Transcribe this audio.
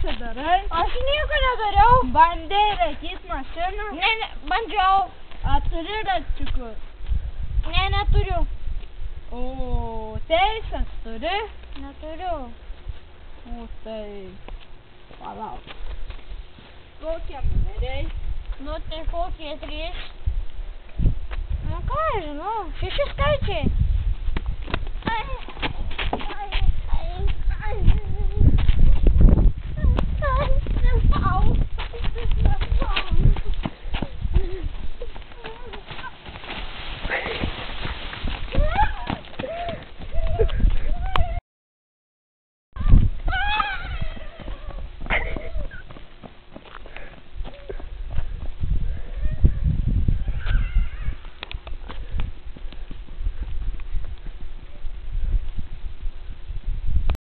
čia darai? Aš nieko nedariau. Bandei rakyt mašiną? Ne, bandžiau. A turi rakčiukus? Ne, neturiu. O teisės turi? Neturiu. O tai... Palauk. Kokie numeriai? Nu, tai kokie 3? Nu, ką aš žinau, 6 skaičiai. Ai.